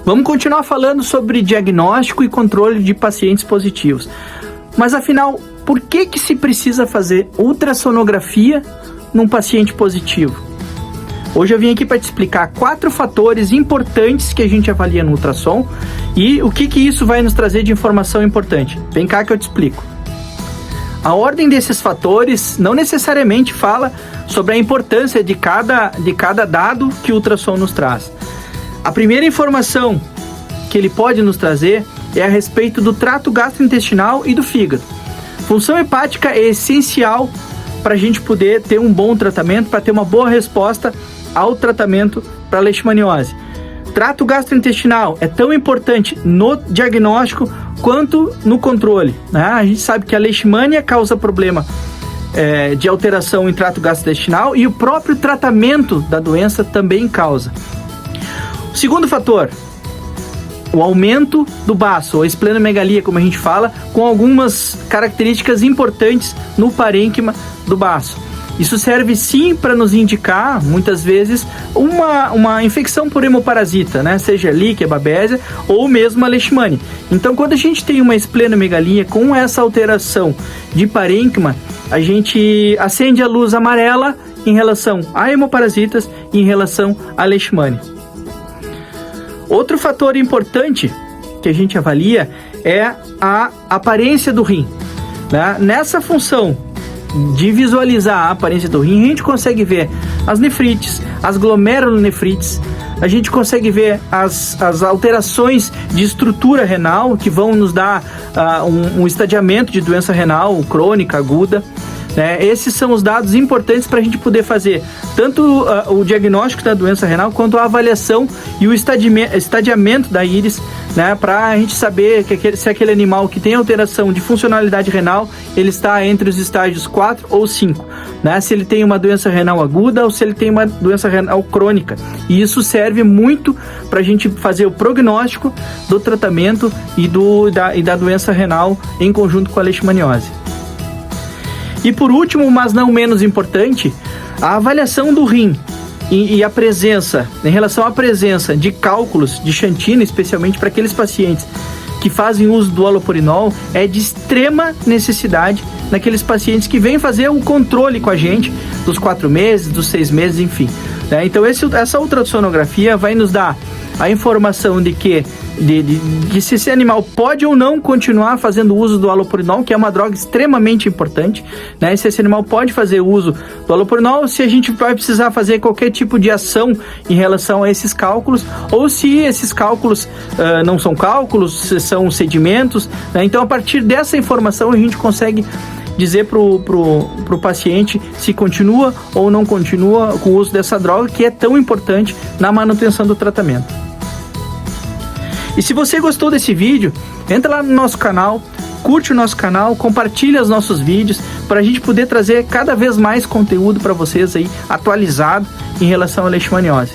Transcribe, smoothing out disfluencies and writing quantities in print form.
Vamos continuar falando sobre diagnóstico e controle de pacientes positivos. Mas afinal, por que se precisa fazer ultrassonografia num paciente positivo? Hoje eu vim aqui para te explicar 4 fatores importantes que a gente avalia no ultrassom e o que isso vai nos trazer de informação importante. Vem cá que eu te explico. A ordem desses fatores não necessariamente fala sobre a importância de cada dado que o ultrassom nos traz. A primeira informação que ele pode nos trazer é a respeito do trato gastrointestinal e do fígado. Função hepática é essencial para a gente poder ter um bom tratamento, para ter uma boa resposta ao tratamento para a leishmaniose. Trato gastrointestinal é tão importante no diagnóstico quanto no controle, né? A gente sabe que a leishmania causa problema de alteração em trato gastrointestinal e o próprio tratamento da doença também causa. O segundo fator, o aumento do baço, ou esplenomegalia, como a gente fala, com algumas características importantes no parênquima do baço. Isso serve sim para nos indicar, muitas vezes, uma infecção por hemoparasita, né? Seja Ehrlichia, Babesia ou mesmo a leishmania. Então, quando a gente tem uma esplenomegalia com essa alteração de parênquima, a gente acende a luz amarela em relação a hemoparasitas e em relação à leishmania. Outro fator importante que a gente avalia é a aparência do rim, né? Nessa função de visualizar a aparência do rim, a gente consegue ver as nefrites, as glomerulonefrites, a gente consegue ver as alterações de estrutura renal que vão nos dar um estadiamento de doença renal crônica, aguda, né? Esses são os dados importantes para a gente poder fazer tanto o diagnóstico da doença renal quanto a avaliação e o estadiamento da íris, né? Para a gente saber se aquele animal que tem alteração de funcionalidade renal, ele está entre os estágios 4 ou 5, né? Se ele tem uma doença renal aguda ou se ele tem uma doença renal crônica. E isso serve muito para a gente fazer o prognóstico do tratamento e da doença renal em conjunto com a leishmaniose. E por último, mas não menos importante, a avaliação do rim e a presença, em relação à presença de cálculos de xantina, especialmente para aqueles pacientes que fazem uso do halopurinol, é de extrema necessidade naqueles pacientes que vêm fazer o controle com a gente dos 4 meses, dos 6 meses, enfim. Então essa ultrassonografia vai nos dar a informação de se esse animal pode ou não continuar fazendo uso do halopurinol, que é uma droga extremamente importante, né? Se esse animal pode fazer uso do halopurinol, se a gente vai precisar fazer qualquer tipo de ação em relação a esses cálculos, ou se esses cálculos não são cálculos, se são sedimentos, né? Então, a partir dessa informação, a gente consegue dizer pro paciente se continua ou não continua com o uso dessa droga, que é tão importante na manutenção do tratamento. E se você gostou desse vídeo, entra lá no nosso canal, curte o nosso canal, compartilha os nossos vídeos para a gente poder trazer cada vez mais conteúdo para vocês aí atualizado em relação à leishmaniose.